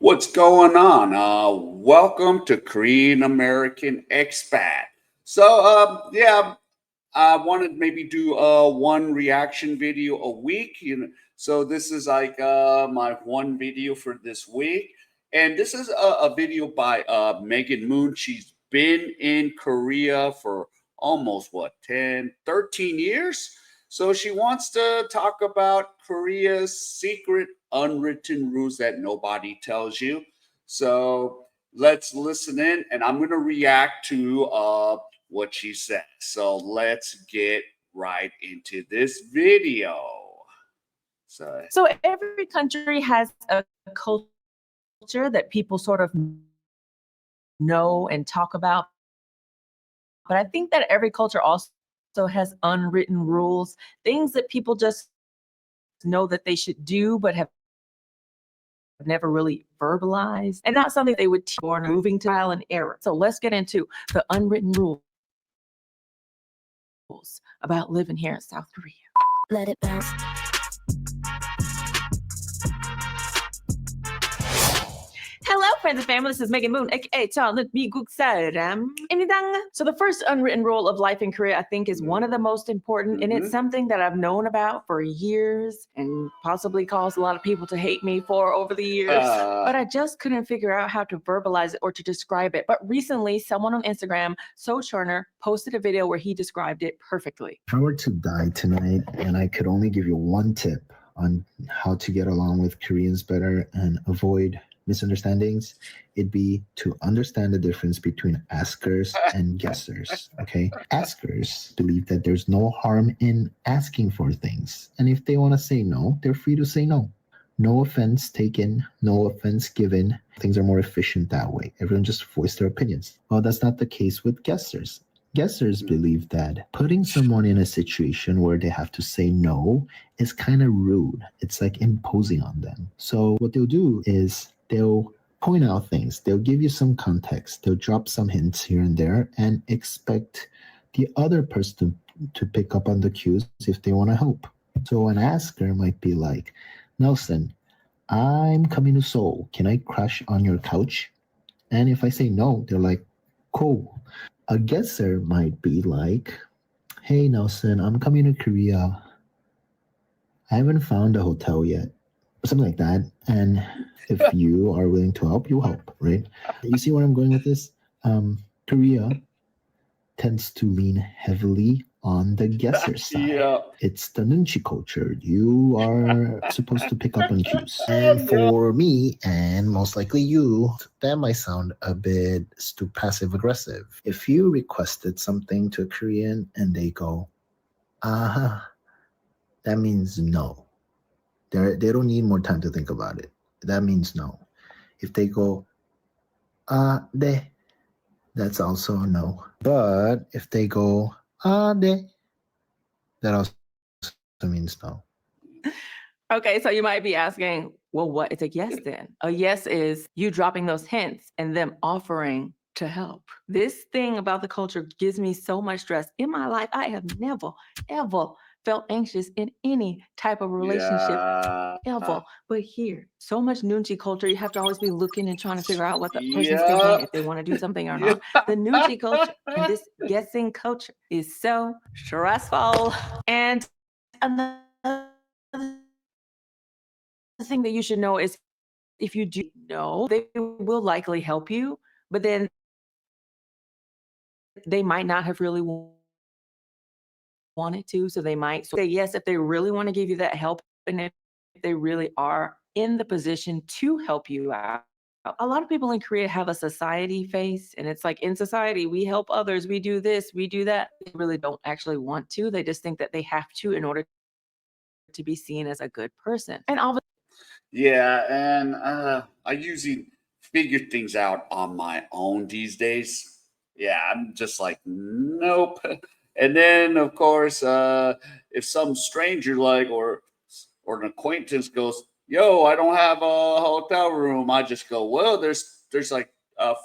What's going on? Welcome to Korean American Expat. So, I wanted to maybe do one reaction video a week. So this is like my one video for this week, and this is a video by Megan Moon. She's been in Korea for almost what 10, 13 years. So she wants to talk about Korea's secret unwritten rules that nobody tells you. So let's listen in, and I'm going to react to what she said. So let's get right into this video. So So every country has a culture that people sort of know and talk about. But I think that every culture also has unwritten rules, things that people just know that they should do, but have never really verbalized. And not something that they would teach or not something that they would teach in school. It's not something that they would teach or moving to trial and error. So let's get into the unwritten rules about living here in South Korea. Let it bounce. Hello, friends and family. This is Megan Moon, aka Charlotte 미국 사람입니다. So the first unwritten rule of life in Korea, I think, is one of the most important, and it's something that I've known about for years and possibly caused a lot of people to hate me for over the years. But I just couldn't figure out how to verbalize it or to describe it. But recently, someone on Instagram, So Turner, posted a video where he described it perfectly. If I were to die tonight and I could only give you one tip on how to get along with Koreans better and avoid misunderstandings, it'd be to understand the difference between askers and guessers. Okay, askers believe that there's no harm in asking for things, and if they want to say no, they're free to say no. No offense taken, no offense given. Things are more efficient that way. Everyone just voice their opinions. Well, that's not the case with guessers. Guessers believe that putting someone in a situation where they have to say no is kind of rude. It's like imposing on them. So what they'll do is they'll point out things. They'll give you some context. They'll drop some hints here and there and expect the other person to pick up on the cues if they want to help. So an asker might be like, Nelson, I'm coming to Seoul. Can I crash on your couch? And if I say no, they're like, cool. A guesser might be like, hey, Nelson, I'm coming to Korea. I haven't found a hotel yet. Something like that. And if you are willing to help, you help, right? You see where I'm going with this? Korea tends to lean heavily on the guesser side. yeah, It's the nunchi culture. You are supposed to pick up on cues. And for me, and most likely you, that might sound a bit too passive aggressive. If you requested something to a Korean and they go, uh-huh, that means no. They don't need more time to think about it. That means no. If they go, 네, that's also a no. But if they go, 네, that also means no. Okay, so you might be asking, well, what is a yes then? A yes is you dropping those hints and them offering to help. This thing about the culture gives me so much stress. In my life, I have never, ever felt anxious in any type of relationship ever. But here, so much nunchi culture, you have to always be looking and trying to figure out what the person's thinking, if they want to do something or not. The nunchi culture and this guessing culture is so stressful. And another thing that you should know is if you do know, they will likely help you, but then they might not have really wanted to. So they might say yes if they really want to give you that help and if they really are in the position to help you out. A lot of people in Korea have a society face, and it's like in society, we help others, we do this, we do that. They really don't actually want to. They just think that they have to in order to be seen as a good person. And all yeah, and I usually figure things out on my own these days. Yeah, I'm just like, nope. And then, of course, if some stranger or an acquaintance goes, "Yo, I don't have a hotel room," I just go, "Well, there's like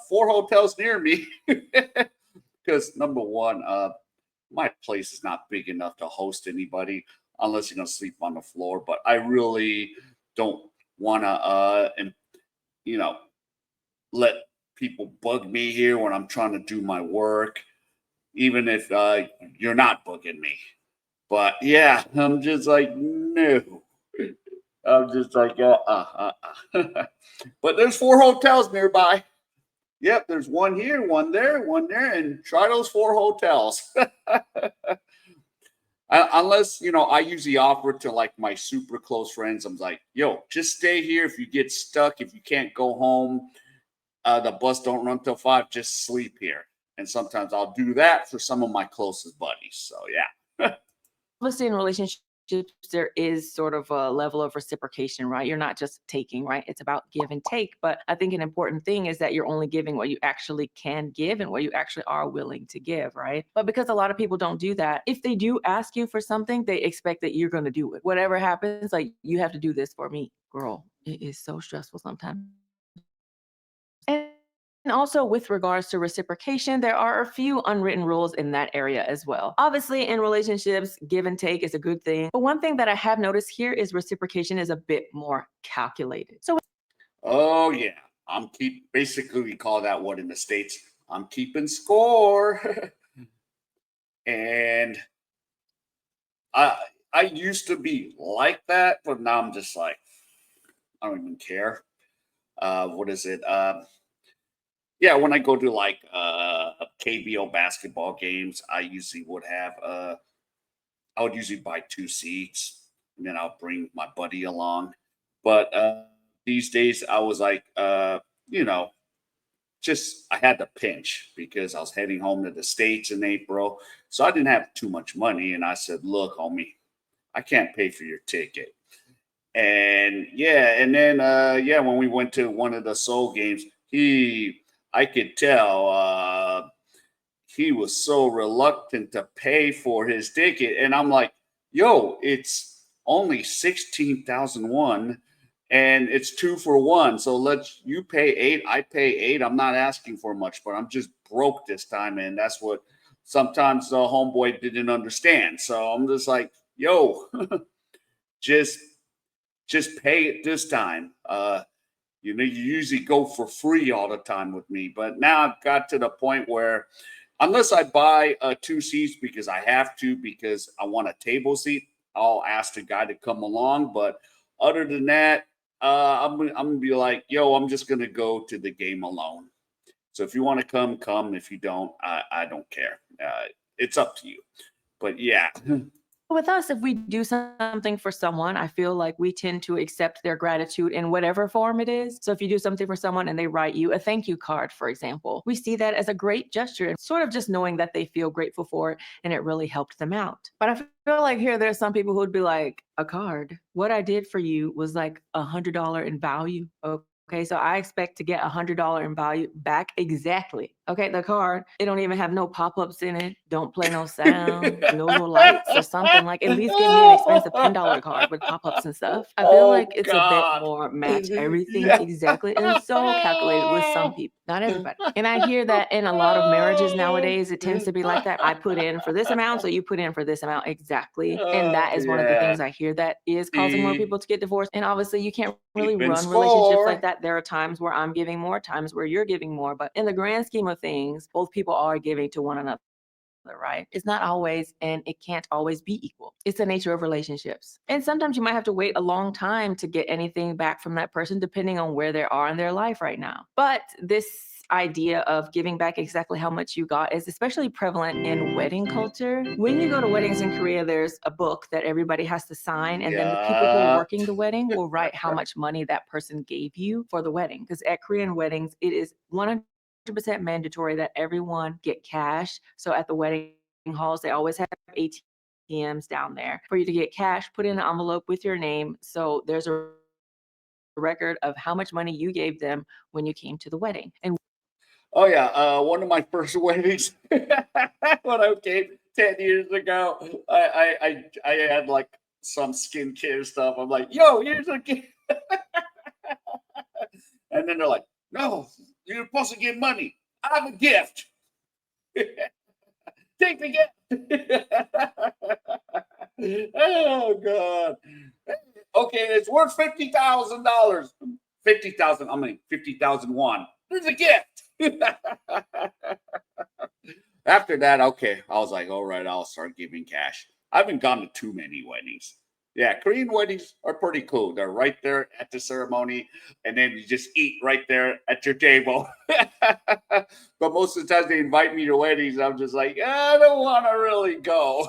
four hotels near me," because number one, my place is not big enough to host anybody unless you're gonna sleep on the floor. But I really don't want to you know, let people bug me here when I'm trying to do my work, even if you're not bugging me. But yeah, I'm just like, no. I'm just like, but there's 4 hotels nearby. Yep, there's one here, one there, and try those 4 hotels. Unless, I usually offer to like my super close friends. I'm like, yo, just stay here. If you get stuck, if you can't go home, the bus don't run till 5, just sleep here. And sometimes I'll do that for some of my closest buddies. So yeah. Obviously, in relationships, there is sort of a level of reciprocation, right? You're not just taking, right? It's about give and take. But I think an important thing is that you're only giving what you actually can give and what you actually are willing to give, right? But because a lot of people don't do that, if they do ask you for something, they expect that you're going to do it. Whatever happens, like, you have to do this for me. Girl, it is so stressful sometimes. And also, with regards to reciprocation, there are a few unwritten rules in that area as well. Obviously, in relationships, give and take is a good thing. But one thing that I have noticed here is reciprocation is a bit more calculated. So Oh yeah. Basically we call that what in the States. I'm keeping score. And I I used to be like that, but now I'm just like, I don't even care. What is it? Yeah, when I go to like KBO basketball games, I would usually buy 2 seats, and then I'll bring my buddy along. But these days I was like, you know, just I had to pinch because I was heading home to the States in April. So I didn't have too much money. And I said, look, homie, I can't pay for your ticket. And yeah, and then yeah, when we went to one of the Soul games, I could tell he was so reluctant to pay for his ticket. And I'm like, yo, it's only 16,001 and it's 2 for 1. So you pay 8, I pay 8. I'm not asking for much, but I'm just broke this time. And that's what sometimes the homeboy didn't understand. So I'm just like, yo, just just pay it this time. You usually go for free all the time with me, but now I've got to the point where, unless I buy 2 seats because I have to, because I want a table seat, I'll ask the guy to come along. But other than that, I'm gonna be like, yo, I'm just gonna go to the game alone. So if you want to come, come. If you don't, I don't care. It's up to you. But yeah. with us, if we do something for someone, I feel like we tend to accept their gratitude in whatever form it is. So if you do something for someone and they write you a thank you card, for example, we see that as a great gesture and sort of just knowing that they feel grateful for it and it really helped them out. But I feel like here there's some people who'd be like, a card. What I did for you was like $100 in value. Okay, so I expect to get $100 in value back exactly. Okay, the card, it don't even have no pop-ups in it. Don't play no sound, no little lights or something. Like, at least give me an expensive $10 card with pop-ups and stuff. I feel like Oh it's a bit God. more match everything Yeah. exactly and so calculated with some people, not everybody. And I hear that in a lot of marriages nowadays, it tends to be like that. I put in for this amount, so you put in for this amount exactly. And Oh that is one of the yeah. things I hear that is causing more See, people to get divorced. And obviously, you can't really keeping run relationships like score. that. There are times where I'm giving more, times where you're giving more. But in the grand scheme of things, both people are giving to one another, right? It's not always, and it can't always be equal. It's the nature of relationships. And sometimes you might have to wait a long time to get anything back from that person, depending on where they are in their life right now. But this idea of giving back exactly how much you got is especially prevalent in wedding culture. When you go to weddings in Korea, there's a book that everybody has to sign, and then the people who are Yeah. working the wedding will write how much money that person gave you for the wedding. Because at Korean weddings, it is 100% mandatory that everyone get cash. So at the wedding halls, they always have ATMs down there for you to get cash, put in an envelope with your name. So there's a record of how much money you gave them when you came to the wedding. And Oh yeah. One of my first weddings when I came 10 years ago, I had like some skincare stuff. I'm like, yo, here's a gift. And then they're like, no, you're supposed to give money. I have a gift. Take the gift. Oh God. Okay, it's worth $50,000. 50,000, I mean 50,001. There's a gift. After that, okay, I was like, all right, I'll start giving cash. I haven't gone to too many weddings. Yeah, Korean weddings are pretty cool. They're right there at the ceremony, and then you just eat right there at your table. But most of the time, they invite me to weddings. I'm just like, I don't want to really go.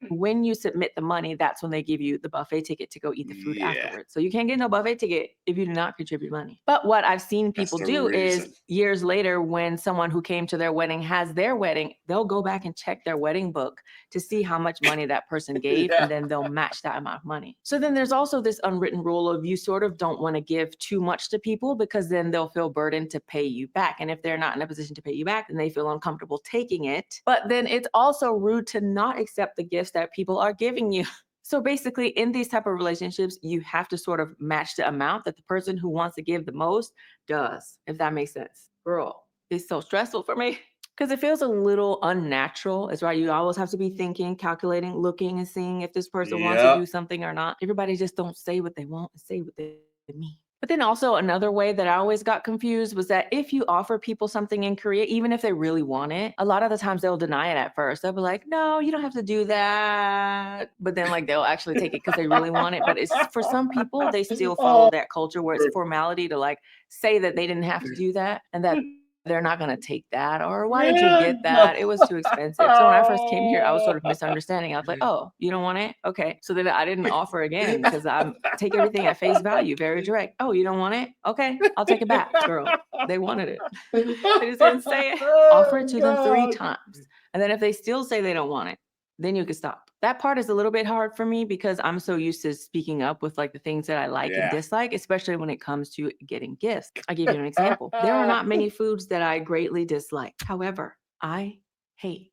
When you submit the money, that's when they give you the buffet ticket to go eat the food Yeah, afterwards. So you can't get no buffet ticket if you do not contribute money. But what I've seen that's people the do is reason. years later, when someone who came to their wedding has their wedding, they'll go back and check their wedding book to see how much money that person gave, Yeah. and then they'll match that amount of money. So then there's also this unwritten rule of you sort of don't want to give too much to people because then they'll feel burdened to pay you back. And if they're not in a position to pay you back, then they feel uncomfortable taking it. But then it's also rude to not accept the gifts that people are giving you. So basically, in these type of relationships, you have to sort of match the amount that the person who wants to give the most does, if that makes sense. Girl, it's so stressful for me because it feels a little unnatural. It's right. You always have to be thinking, calculating, looking, and seeing if this person wants to Yep. do something or not. Everybody just don't say what they want and say what they mean. But then also another way that I always got confused was that if you offer people something in Korea, even if they really want it, a lot of the times they'll deny it at first. They'll be like, no, you don't have to do that. But then like they'll actually take it because they really want it. But it's for some people, they still follow that culture where it's formality to like say that they didn't have to do that and that they're not going to take that, or why did you get that? It was too expensive. So when I first came here, I was sort of misunderstanding. I was like, oh, you don't want it? Okay. So then I didn't offer again because I take everything at face value, very direct. Oh, you don't want it? Okay, I'll take it back, girl. They wanted it. I just didn't say it. Offer it to them 3 times. And then if they still say they don't want it, then you can stop. That part is a little bit hard for me because I'm so used to speaking up with like the things that I like and Yeah. dislike, especially when it comes to getting gifts. I'll give you an example. There are not many foods that I greatly dislike. However, I hate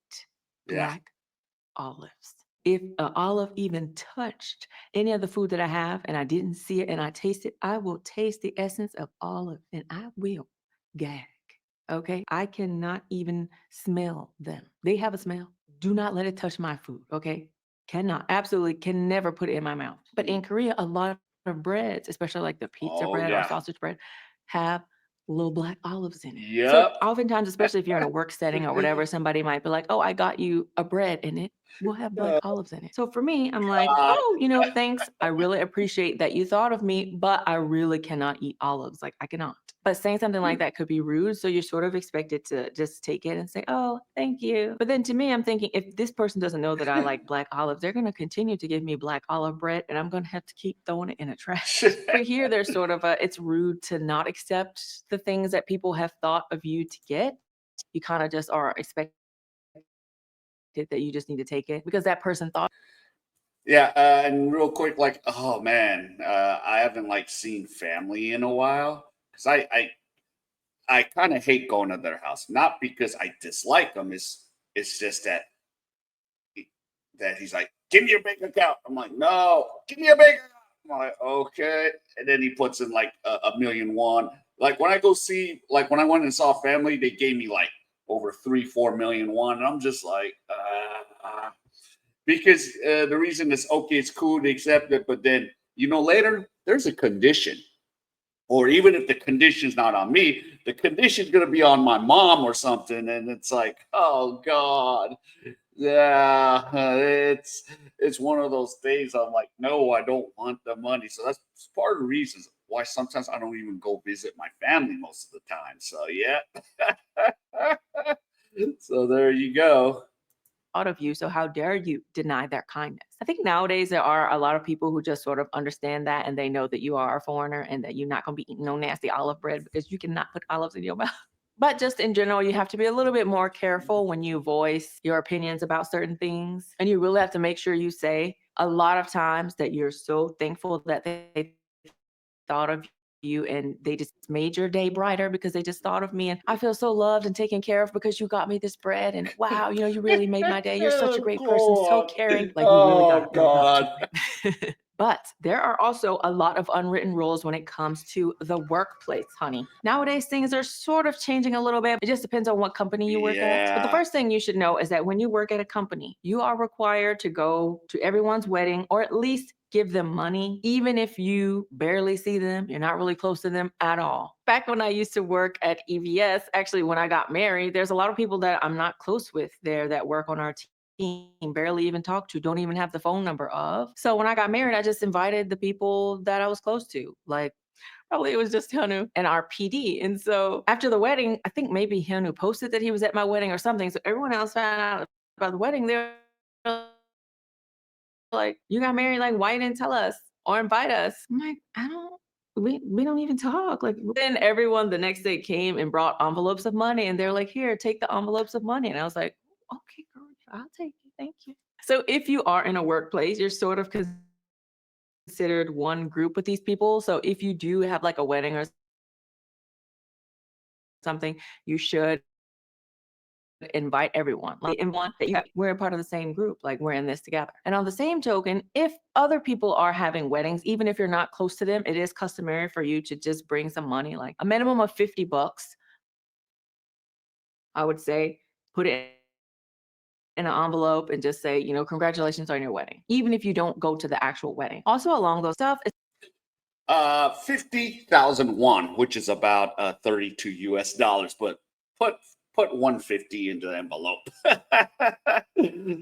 Yeah. black olives. If an olive even touched any of the food that I have and I didn't see it and I taste it, I will taste the essence of olive and I will gag. Okay. I cannot even smell them. They have a smell. Do not let it touch my food. Okay. Cannot, absolutely can never put it in my mouth. But in Korea, a lot of breads, especially like the pizza Oh, bread or yeah. sausage bread, have little black olives in it. Yep. So oftentimes, especially if you're in a work setting or whatever, somebody might be like, oh, I got you a bread and it will have black olives in it. So for me, I'm like, God. oh, thanks. I really appreciate that you thought of me, but I really cannot eat olives. Like I cannot. But saying something like that could be rude. So you're sort of expected to just take it and say, oh, thank you. But then to me, I'm thinking if this person doesn't know that I like black olives, they're going to continue to give me black olive bread and I'm going to have to keep throwing it in a trash. But here there's sort of it's rude to not accept the things that people have thought of you to get. You kind of just are expected that you just need to take it because that person thought. Yeah, and real quick, like, oh man, I haven't like seen family in a while because I kind of hate going to their house. Not because I dislike them. It's just that he's like, give me your bank account. I'm like, no, give me your bank account. I'm like, okay. And then he puts in like a million won. Like when I go see, like when I went and saw family, they gave me like over 3-4 million won. And I'm just like, because the reason is okay, it's cool to accept it, but then later there's a condition, or even if the condition's not on me, the condition's gonna be on my mom or something, and it's like, oh god, yeah, it's one of those things. I'm like, no, I don't want the money. So that's part of the reasons why sometimes I don't even go visit my family most of the time. So yeah, so there you go. Of you. So how dare you deny their kindness? I think nowadays there are a lot of people who just sort of understand that and they know that you are a foreigner and that you're not going to be eating no nasty olive bread because you cannot put olives in your mouth. But just in general, you have to be a little bit more careful when you voice your opinions about certain things. And you really have to make sure you say a lot of times that you're so thankful that they thought of you and they just made your day brighter because they just thought of me, and I feel so loved and taken care of because you got me this bread, and wow, you really made my day. You're such a great person, so caring. Like you really got Oh it from the god. top. But there are also a lot of unwritten rules when it comes to the workplace, honey. Nowadays, things are sort of changing a little bit. It just depends on what company you work at. But the Yeah. first thing you should know is that when you work at a company, you are required to go to everyone's wedding or at least give them money, even if you barely see them, you're not really close to them at all. Back when I used to work at EVS, actually, when I got married, there's a lot of people that I'm not close with there that work on our team, barely even talk to, don't even have the phone number of. So when I got married, I just invited the people that I was close to, like probably it was just Hyunwoo and our PD. And so after the wedding, I think maybe Hyunwoo posted that he was at my wedding or something. So everyone else found out about the wedding. They're like, you got married, like, why you didn't tell us or invite us? I'm like, we don't even talk. Like, then everyone the next day came and brought envelopes of money, and they're like, here, take the envelopes of money. And I was like, okay, girl, I'll take it. Thank you. So if you are in a workplace, you're sort of considered one group with these people. So if you do have like a wedding or something, you should invite everyone, like everyone that you have, we're a part of the same group, like we're in this together. And on the same token, if other people are having weddings, even if you're not close to them, it is customary for you to just bring some money, like a minimum of $50. I would say put it in an envelope and just say, congratulations on your wedding, even if you don't go to the actual wedding. Also along those stuff, 50,000 won, which is about 32 US dollars, but put 150 into the envelope.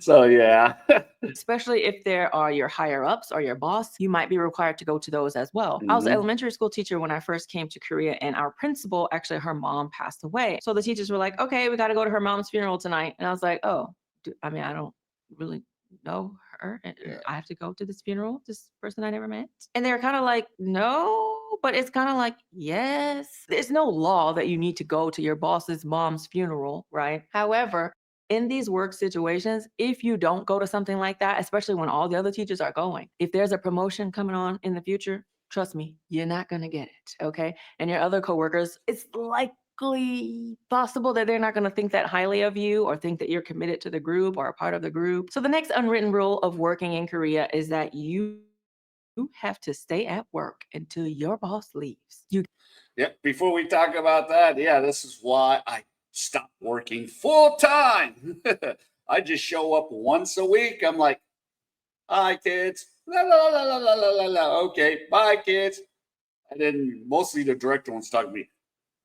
So yeah. especially if there are your higher ups or your boss, you might be required to go to those as well. I was an elementary school teacher when I first came to Korea, and our principal, actually her mom passed away. So the teachers were like, okay, we got to go to her mom's funeral tonight. And I was like, oh, I don't really know her. And Yeah. I have to go to this funeral, this person I never met. And they're kind of like, no, but it's kind of like, yes. There's no law that you need to go to your boss's mom's funeral, right? However, in these work situations, if you don't go to something like that, especially when all the other teachers are going, if there's a promotion coming on in the future, trust me, you're not going to get it. Okay. And your other coworkers, it's likely possible that they're not going to think that highly of you or think that you're committed to the group or a part of the group. So the next unwritten rule of working in Korea is that you have to stay at work until your boss leaves. Yeah, before we talk about that, yeah, this is why I stopped working full time. I just show up once a week. I'm like, hi, kids. La, la, la, la, la, la, la, la. Okay, bye, kids. And then mostly the director wants to talk to me.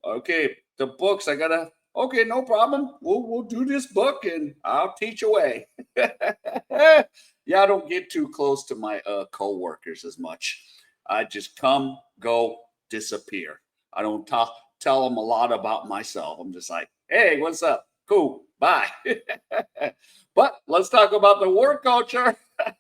Okay, the books, okay, no problem. We'll do this book and I'll teach away. Yeah, I don't get too close to my co-workers as much. I just come, go, disappear. I don't tell them a lot about myself. I'm just like, hey, what's up? Cool, bye. But let's talk about the work culture.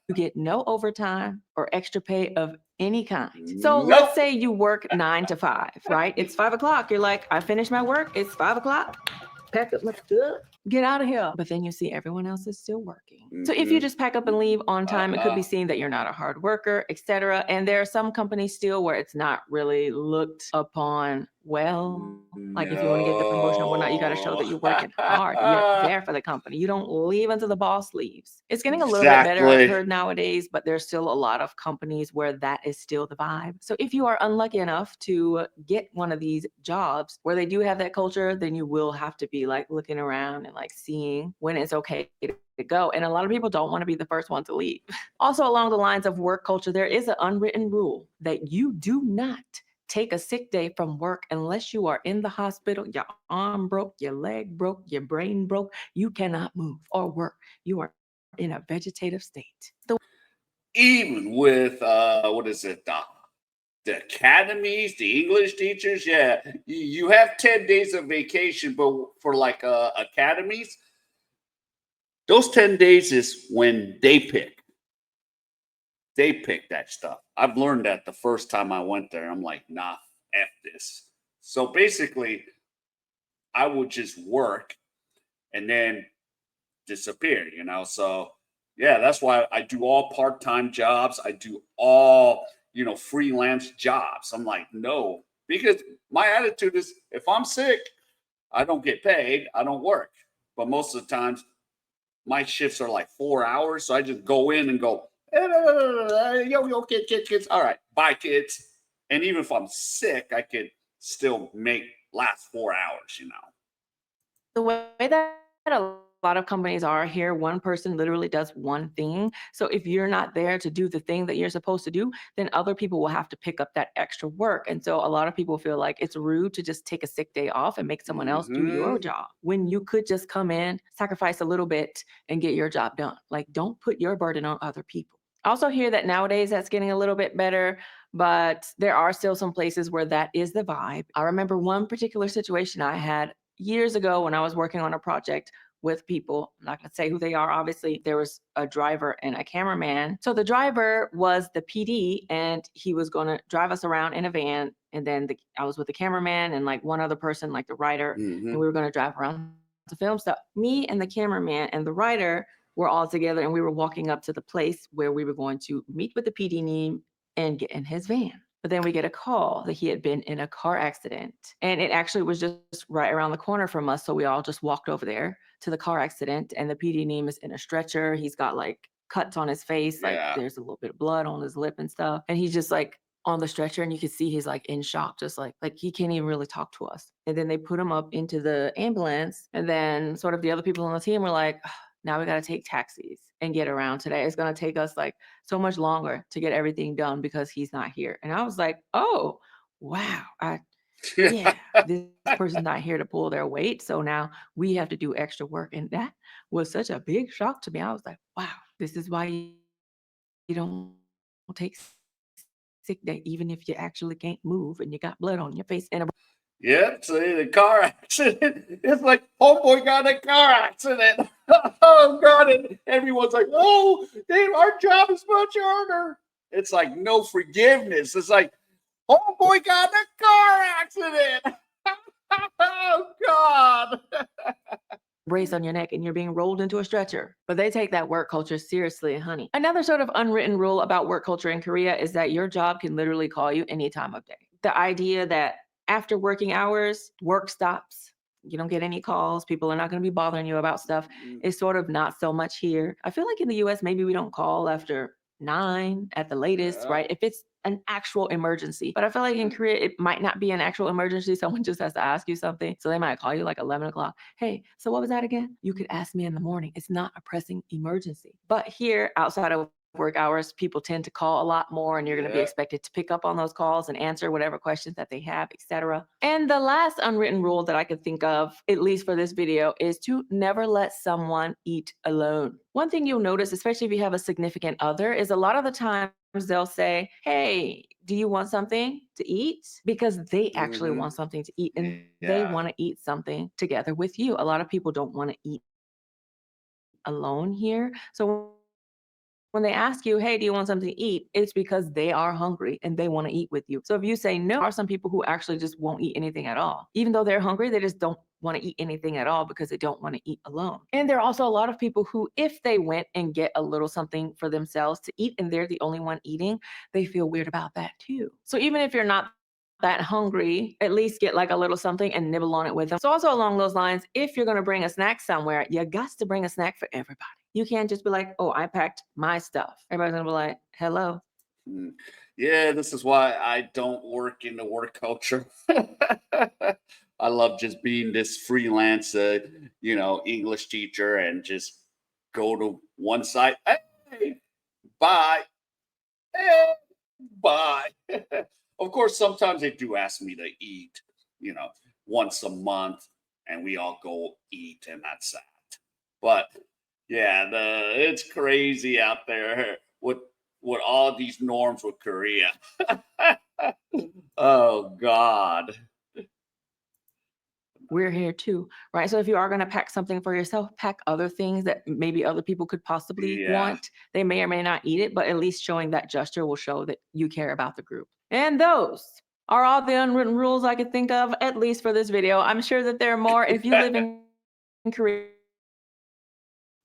You get no overtime or extra pay of any kind. So Nope. let's say you work 9 to 5, right? It's 5 o'clock. You're like, I finished my work. It's 5 o'clock. Pack up my stuff. Get out of here. But then you see everyone else is still working. So if you just pack up and leave on time, it could be seen that you're not a hard worker, etc. And there are some companies still where it's not really looked upon well. Like if you want to get the promotion or whatnot, you got to show that you're working hard. You're there for the company. You don't leave until the boss leaves. It's getting a little bit better, I've heard nowadays, but there's still a lot of companies where that is still the vibe. So if you are unlucky enough to get one of these jobs where they do have that culture, then you will have to be like looking around and like seeing when it's okay to go. And a lot of people don't want to be the first one to leave. Also, along the lines of work culture, there is an unwritten rule that you do not take a sick day from work unless you are in the hospital, your arm broke, your leg broke, your brain broke. You cannot move or work. You are in a vegetative state. Even with what is it? The academies, the English teachers, yeah, you have 10 days of vacation, but for like academies, those 10 days is when they pick. They pick that stuff. I've learned that the first time I went there. I'm like, nah, F this. So basically, I would just work and then disappear, So yeah, that's why I do all part-time jobs. I do all, freelance jobs. I'm like, no, because my attitude is if I'm sick, I don't get paid, I don't work. But most of the times my shifts are like 4 hours. So I just go in and go, yo, kids. All right, bye, kids. And even if I'm sick, I could still last 4 hours, The way that a lot of companies are here. One person literally does one thing. So if you're not there to do the thing that you're supposed to do, then other people will have to pick up that extra work. And so a lot of people feel like it's rude to just take a sick day off and make someone else do your job when you could just come in, sacrifice a little bit, and get your job done. Like, don't put your burden on other people. I also hear that nowadays that's getting a little bit better, but there are still some places where that is the vibe. I remember one particular situation I had years ago when I was working on a project with people. I'm not going to say who they are. Obviously, there was a driver and a cameraman. So the driver was the PD, and he was going to drive us around in a van. And then I was with the cameraman and like one other person, like the writer, and we were going to drive around to film stuff. Me and the cameraman and the writer were all together, and we were walking up to the place where we were going to meet with the PD name and get in his van. But then we get a call that he had been in a car accident. And it actually was just right around the corner from us. So we all just walked over there to the car accident. And the PD name is in a stretcher. He's got like cuts on his face. Like there's a little bit of blood on his lip and stuff. And he's just like on the stretcher, and you can see he's like in shock, just like he can't even really talk to us. And then they put him up into the ambulance. And then sort of the other people on the team were like, now we got to take taxis and get around today. It's going to take us like so much longer to get everything done because he's not here. And I was like, oh, wow. Yeah, this person's not here to pull their weight. So now we have to do extra work. And that was such a big shock to me. I was like, wow, this is why you don't take sick day, even if you actually can't move and you got blood on your face. And Yep, see the car accident. It's like, oh boy, got in a car accident. Oh God, and everyone's like, oh, our job is much harder. It's like no forgiveness. It's like, oh boy, got in a car accident. Oh God. brace on your neck and you're being rolled into a stretcher. But they take that work culture seriously, honey. Another sort of unwritten rule about work culture in Korea is that your job can literally call you any time of day. The idea that after working hours, work stops. You don't get any calls. People are not going to be bothering you about stuff. Is sort of not so much here. I feel like in the US, maybe we don't call after 9 at the latest, right? If it's an actual emergency. But I feel like in Korea, it might not be an actual emergency. Someone just has to ask you something. So they might call you like 11 o'clock. Hey, so what was that again? You could ask me in the morning. It's not a pressing emergency. But here, outside of work hours, people tend to call a lot more, and you're going to be expected to pick up on those calls and answer whatever questions that they have, etc. And the last unwritten rule that I could think of, at least for this video, is to never let someone eat alone. One thing you'll notice, especially if you have a significant other, is a lot of the times they'll say, hey, do you want something to eat? Because they actually want something to eat, and they want to eat something together with you. A lot of people don't want to eat alone here. So when they ask you, hey, do you want something to eat? It's because they are hungry and they want to eat with you. So if you say no, there are some people who actually just won't eat anything at all. Even though they're hungry, they just don't want to eat anything at all because they don't want to eat alone. And there are also a lot of people who, if they went and get a little something for themselves to eat and they're the only one eating, they feel weird about that too. So even if you're not that hungry, at least get like a little something and nibble on it with them. So also along those lines, if you're going to bring a snack somewhere, you got to bring a snack for everybody. You can't just be like, oh, I packed my stuff. Everybody's going to be like, hello. Yeah, this is why I don't work in the work culture. I love just being this freelance, English teacher and just go to one site. Hey, bye. Hey, bye. Of course, sometimes they do ask me to eat, once a month, and we all go eat, and that's that. But yeah, it's crazy out there with all these norms with Korea. Oh God. We're here too, right? So if you are going to pack something for yourself, pack other things that maybe other people could possibly want. They may or may not eat it, but at least showing that gesture will show that you care about the group. And those are all the unwritten rules I could think of, at least for this video. I'm sure that there are more. If you live in Korea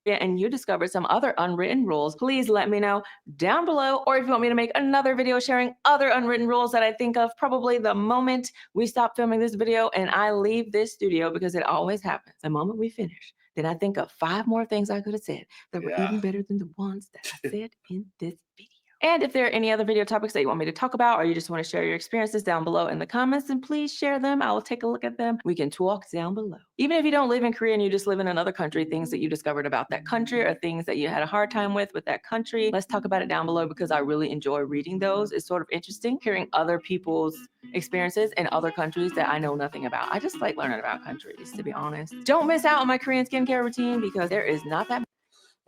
and you discovered some other unwritten rules, please let me know down below. Or if you want me to make another video sharing other unwritten rules that I think of probably the moment we stop filming this video and I leave this studio, because it always happens. The moment we finish, then I think of 5 more things I could have said that were even better than the ones that I said in this video. And if there are any other video topics that you want me to talk about, or you just want to share your experiences down below in the comments, then please share them. I will take a look at them. We can talk down below. Even if you don't live in Korea and you just live in another country, things that you discovered about that country or things that you had a hard time with that country, let's talk about it down below, because I really enjoy reading those. It's sort of interesting hearing other people's experiences in other countries that I know nothing about. I just like learning about countries, to be honest. Don't miss out on my Korean skincare routine, because there is not that.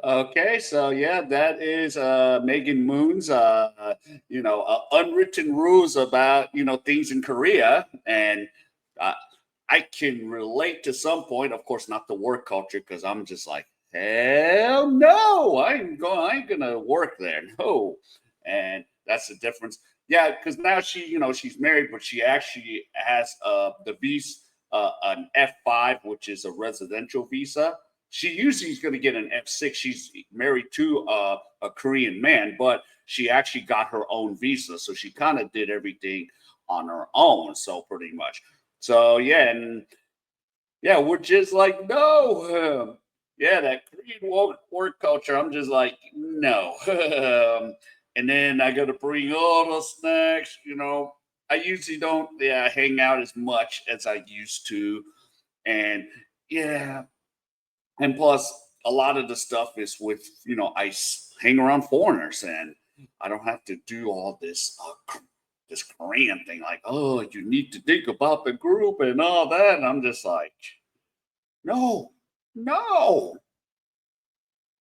Okay, so yeah, that is Megan Moon's unwritten rules about things in Korea, and uh, I can relate to some point. Of course, not the work culture, because I'm just like, hell no, I ain't gonna work there, no. And that's the difference. Yeah, because now she's married, but she actually has the visa, an F5, which is a residential visa. She usually is going to get an F6. She's married to a Korean man, but she actually got her own visa, so she kind of did everything on her own. So pretty much. So yeah, and yeah, we're just like no, yeah, that Korean work culture. I'm just like no, and then I got to bring all the snacks. I usually don't hang out as much as I used to, and yeah, and plus a lot of the stuff is with hang around foreigners, and I don't have to do all this Korean thing like, oh, you need to think about the group and all that, and I'm just like, no, no,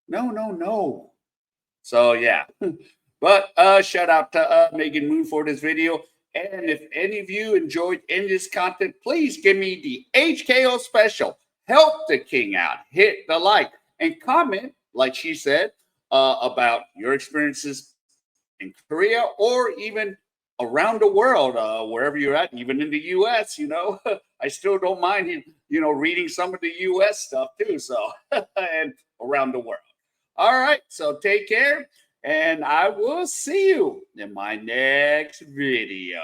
no. So yeah, but shout out to Megan Moon for this video. And if any of you enjoyed any of this content, please give me the HKO special. Help the king out. Hit the like and comment, like she said, about your experiences in Korea or even around the world, wherever you're at, even in the U.S. I still don't mind, reading some of the U.S. stuff too. So, and around the world. All right. So take care, and I will see you in my next video.